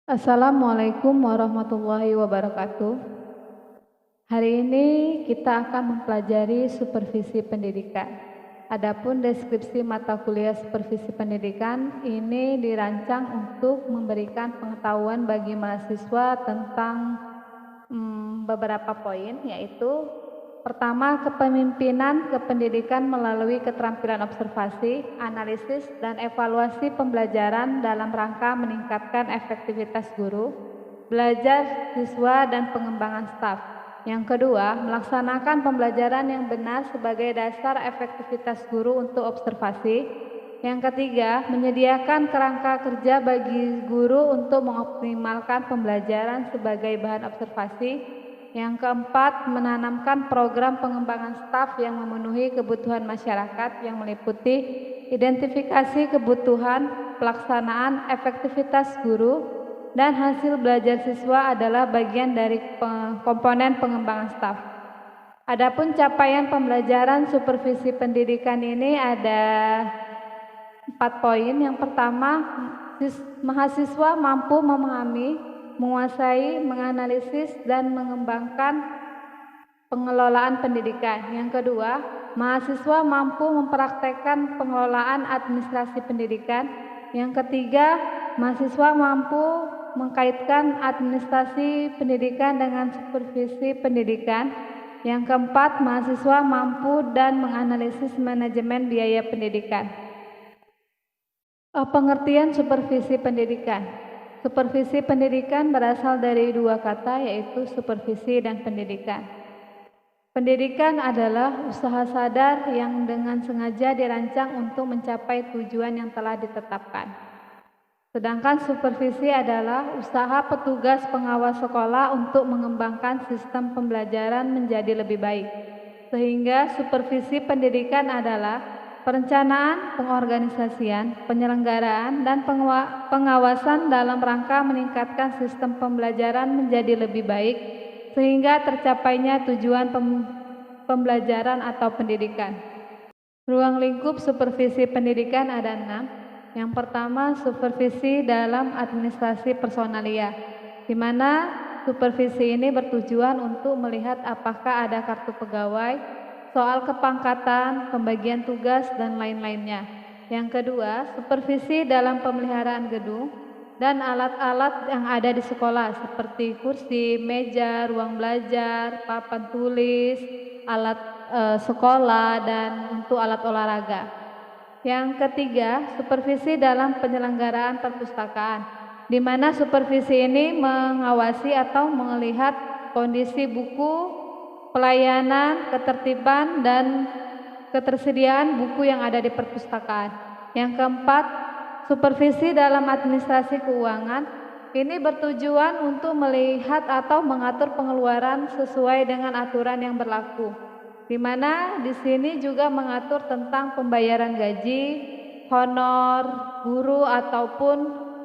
Assalamualaikum warahmatullahi wabarakatuh. Hari ini kita akan mempelajari supervisi pendidikan. Adapun deskripsi mata kuliah supervisi pendidikan ini dirancang untuk memberikan pengetahuan bagi mahasiswa tentang beberapa poin, yaitu pertama, kepemimpinan kependidikan melalui keterampilan observasi, analisis, dan evaluasi pembelajaran dalam rangka meningkatkan efektivitas guru, belajar siswa, dan pengembangan staf. Yang kedua, melaksanakan pembelajaran yang benar sebagai dasar efektivitas guru untuk observasi. Yang ketiga, menyediakan kerangka kerja bagi guru untuk mengoptimalkan pembelajaran sebagai bahan observasi. Yang keempat, menanamkan program pengembangan staf yang memenuhi kebutuhan masyarakat yang meliputi identifikasi kebutuhan, pelaksanaan, efektivitas guru, dan hasil belajar siswa adalah bagian dari komponen pengembangan staf. Adapun capaian pembelajaran supervisi pendidikan ini ada 4 poin. Yang pertama, mahasiswa mampu memahami, menguasai, menganalisis, dan mengembangkan pengelolaan pendidikan. Yang kedua, mahasiswa mampu mempraktekkan pengelolaan administrasi pendidikan. Yang ketiga, mahasiswa mampu mengkaitkan administrasi pendidikan dengan supervisi pendidikan. Yang keempat, mahasiswa mampu dan menganalisis manajemen biaya pendidikan. Pengertian supervisi pendidikan. Supervisi pendidikan berasal dari dua kata, yaitu supervisi dan pendidikan. Pendidikan adalah usaha sadar yang dengan sengaja dirancang untuk mencapai tujuan yang telah ditetapkan. Sedangkan supervisi adalah usaha petugas pengawas sekolah untuk mengembangkan sistem pembelajaran menjadi lebih baik. Sehingga supervisi pendidikan adalah perencanaan, pengorganisasian, penyelenggaraan, dan pengawasan dalam rangka meningkatkan sistem pembelajaran menjadi lebih baik sehingga tercapainya tujuan pembelajaran atau pendidikan. Ruang lingkup supervisi pendidikan ada 6. Yang pertama, supervisi dalam administrasi personalia, di mana supervisi ini bertujuan untuk melihat apakah ada kartu pegawai, soal kepangkatan, pembagian tugas, dan lain-lainnya. Yang kedua, supervisi dalam pemeliharaan gedung dan alat-alat yang ada di sekolah seperti kursi, meja, ruang belajar, papan tulis, alat sekolah, dan untuk alat olahraga. Yang ketiga, supervisi dalam penyelenggaraan perpustakaan, di mana supervisi ini mengawasi atau melihat kondisi buku, pelayanan, ketertiban, dan ketersediaan buku yang ada di perpustakaan. Yang keempat, supervisi dalam administrasi keuangan. Ini bertujuan untuk melihat atau mengatur pengeluaran sesuai dengan aturan yang berlaku, di mana di sini juga mengatur tentang pembayaran gaji, honor, guru, ataupun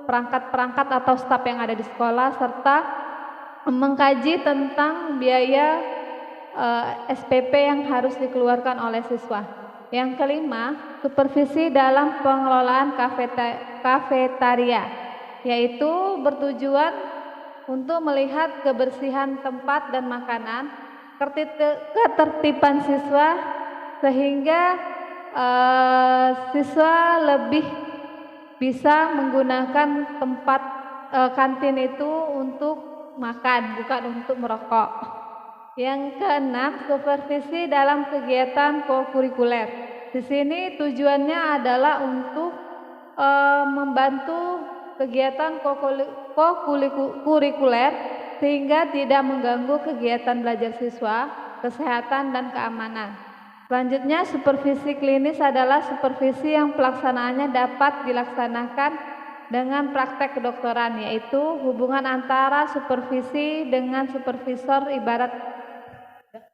perangkat-perangkat atau staf yang ada di sekolah, serta mengkaji tentang biaya SPP yang harus dikeluarkan oleh siswa. Yang kelima, supervisi dalam pengelolaan kafetaria, yaitu bertujuan untuk melihat kebersihan tempat dan makanan, ketertiban siswa, sehingga siswa lebih bisa menggunakan tempat kantin itu untuk makan, bukan untuk merokok. Yang keenam, supervisi dalam kegiatan kokurikuler. Di sini tujuannya adalah untuk membantu kegiatan kokurikuler sehingga tidak mengganggu kegiatan belajar siswa, kesehatan, dan keamanan. Selanjutnya, supervisi klinis adalah supervisi yang pelaksanaannya dapat dilaksanakan dengan praktek kedokteran, yaitu hubungan antara supervisi dengan supervisor. Ibarat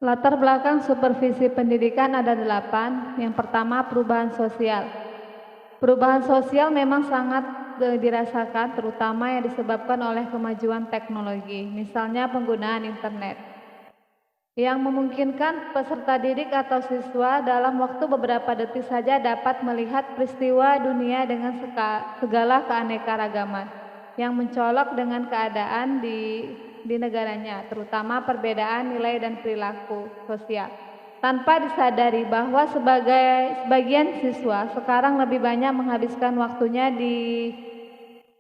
latar belakang supervisi pendidikan ada 8. Yang pertama, perubahan sosial. Perubahan sosial memang sangat dirasakan, terutama yang disebabkan oleh kemajuan teknologi, misalnya penggunaan internet, yang memungkinkan peserta didik atau siswa dalam waktu beberapa detik saja dapat melihat peristiwa dunia dengan segala keanekaragaman. yang mencolok dengan keadaan di negaranya, terutama perbedaan nilai dan perilaku sosial. Tanpa disadari bahwa sebagian siswa sekarang lebih banyak menghabiskan waktunya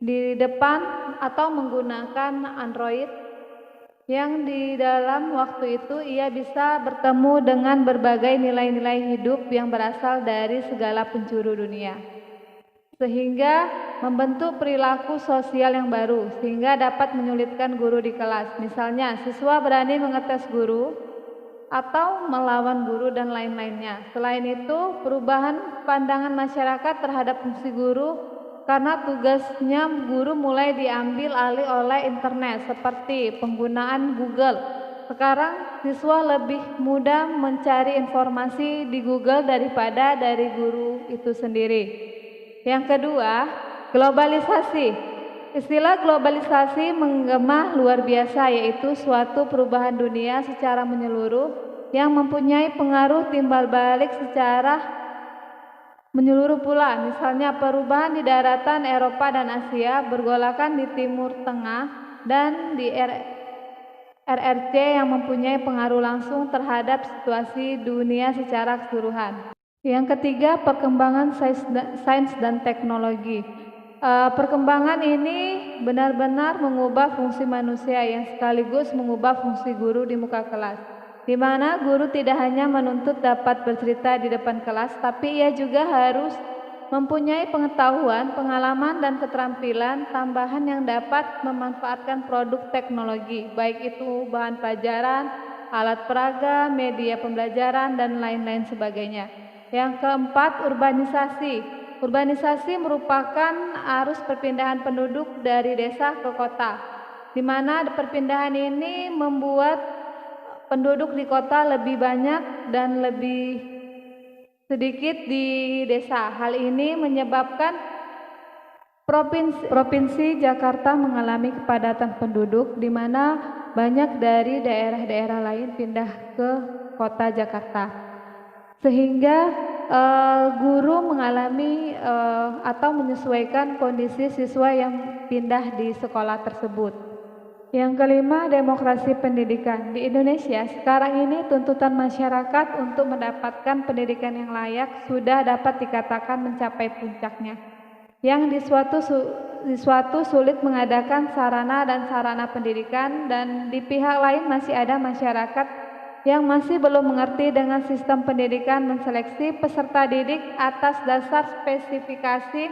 di depan atau menggunakan Android, yang di dalam waktu itu ia bisa bertemu dengan berbagai nilai-nilai hidup yang berasal dari segala penjuru dunia, sehingga membentuk perilaku sosial yang baru, sehingga dapat menyulitkan guru di kelas. Misalnya, siswa berani mengetes guru atau melawan guru dan lain-lainnya. Selain itu, perubahan pandangan masyarakat terhadap fungsi guru karena tugasnya guru mulai diambil alih oleh internet seperti penggunaan Google. Sekarang siswa lebih mudah mencari informasi di Google daripada dari guru itu sendiri. Yang kedua, globalisasi. Istilah globalisasi menggema luar biasa, yaitu suatu perubahan dunia secara menyeluruh yang mempunyai pengaruh timbal balik secara menyeluruh pula. Misalnya perubahan di daratan Eropa dan Asia, bergolakan di Timur Tengah dan di RRC yang mempunyai pengaruh langsung terhadap situasi dunia secara keseluruhan. Yang ketiga, perkembangan sains dan teknologi. Perkembangan ini benar-benar mengubah fungsi manusia yang sekaligus mengubah fungsi guru di muka kelas, di mana guru tidak hanya menuntut dapat bercerita di depan kelas, tapi ia juga harus mempunyai pengetahuan, pengalaman, dan keterampilan tambahan yang dapat memanfaatkan produk teknologi, baik itu bahan pelajaran, alat peraga, media pembelajaran, dan lain-lain sebagainya. Yang keempat, urbanisasi. Urbanisasi merupakan arus perpindahan penduduk dari desa ke kota, di mana perpindahan ini membuat penduduk di kota lebih banyak dan lebih sedikit di desa. Hal ini menyebabkan Provinsi Jakarta mengalami kepadatan penduduk, di mana banyak dari daerah-daerah lain pindah ke kota Jakarta, sehingga guru mengalami atau menyesuaikan kondisi siswa yang pindah di sekolah tersebut. Yang kelima, demokrasi pendidikan. Di Indonesia sekarang ini tuntutan masyarakat untuk mendapatkan pendidikan yang layak sudah dapat dikatakan mencapai puncaknya, yang di suatu sulit mengadakan sarana dan sarana pendidikan, dan di pihak lain masih ada masyarakat yang masih belum mengerti dengan sistem pendidikan menseleksi peserta didik atas dasar spesifikasi,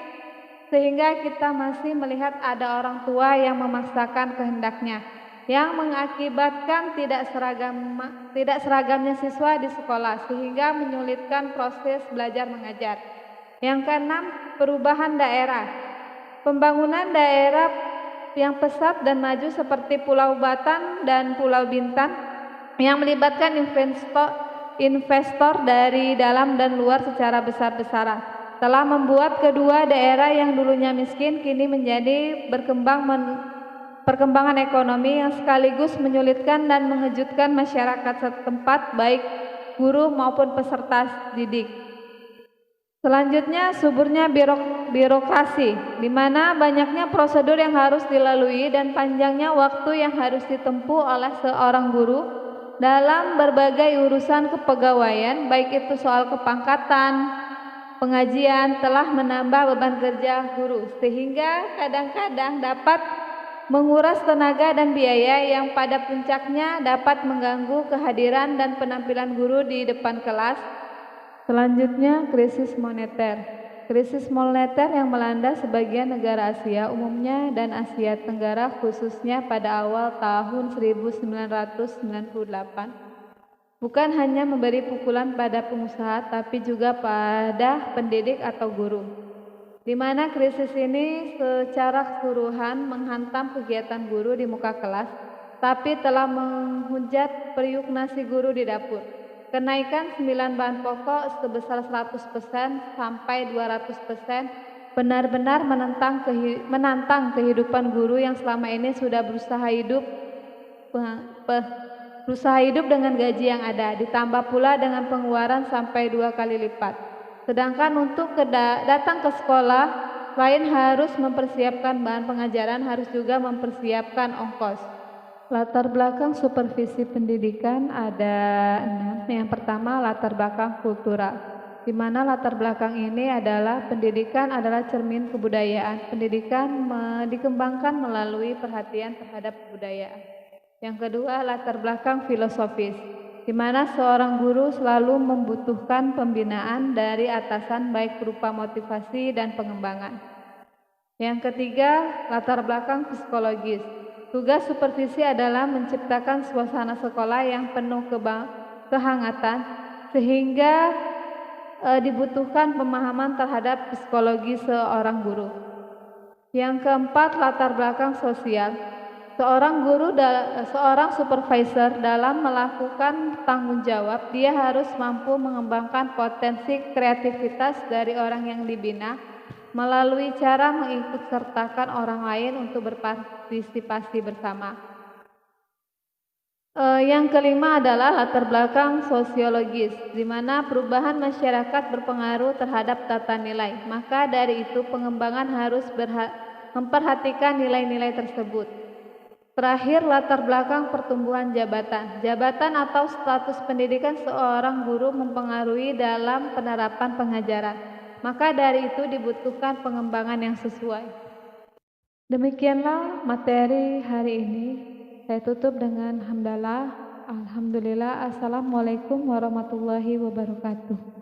sehingga kita masih melihat ada orang tua yang memaksakan kehendaknya, yang mengakibatkan tidak seragamnya siswa di sekolah, sehingga menyulitkan proses belajar mengajar. Yang keenam, perubahan daerah. Pembangunan daerah yang pesat dan maju seperti Pulau Batan dan Pulau Bintan yang melibatkan investor dari dalam dan luar secara besar-besaran telah membuat kedua daerah yang dulunya miskin kini menjadi perkembangan ekonomi yang sekaligus menyulitkan dan mengejutkan masyarakat setempat, baik guru maupun peserta didik. Selanjutnya, suburnya birokrasi, di mana banyaknya prosedur yang harus dilalui dan panjangnya waktu yang harus ditempuh oleh seorang guru dalam berbagai urusan kepegawaian, baik itu soal kepangkatan, pengajian, telah menambah beban kerja guru, sehingga kadang-kadang dapat menguras tenaga dan biaya yang pada puncaknya dapat mengganggu kehadiran dan penampilan guru di depan kelas. Selanjutnya, krisis moneter. Krisis moneter yang melanda sebagian negara Asia umumnya dan Asia Tenggara khususnya pada awal tahun 1998 bukan hanya memberi pukulan pada pengusaha, tapi juga pada pendidik atau guru, di mana krisis ini secara keseluruhan menghantam kegiatan guru di muka kelas, tapi telah menghujat periuk nasi guru di dapur. Kenaikan 9 bahan pokok sebesar 100% sampai 200% benar-benar menantang kehidupan guru yang selama ini sudah berusaha hidup dengan gaji yang ada, ditambah pula dengan pengeluaran sampai 2 kali lipat. Sedangkan untuk datang ke sekolah selain harus mempersiapkan bahan pengajaran, harus juga mempersiapkan ongkos. Latar belakang supervisi pendidikan ada 6. Yang pertama, latar belakang kultural, di mana latar belakang ini adalah pendidikan adalah cermin kebudayaan. Pendidikan dikembangkan melalui perhatian terhadap kebudayaan. Yang kedua, latar belakang filosofis, di mana seorang guru selalu membutuhkan pembinaan dari atasan baik berupa motivasi dan pengembangan. Yang ketiga, latar belakang psikologis. Tugas supervisi adalah menciptakan suasana sekolah yang penuh kehangatan sehingga dibutuhkan pemahaman terhadap psikologi seorang guru. Yang keempat, latar belakang sosial. Seorang supervisor dalam melakukan tanggung jawab, dia harus mampu mengembangkan potensi kreativitas dari orang yang dibina melalui cara mengikutsertakan orang lain untuk berpartisipasi bersama. Yang kelima adalah latar belakang sosiologis, di mana perubahan masyarakat berpengaruh terhadap tata nilai. Maka dari itu pengembangan harus memperhatikan nilai-nilai tersebut. Terakhir, latar belakang pertumbuhan jabatan. Jabatan atau status pendidikan seorang guru mempengaruhi dalam penerapan pengajaran. Maka dari itu dibutuhkan pengembangan yang sesuai. Demikianlah materi hari ini. Saya tutup dengan hamdalah. Alhamdulillah. Assalamualaikum warahmatullahi wabarakatuh.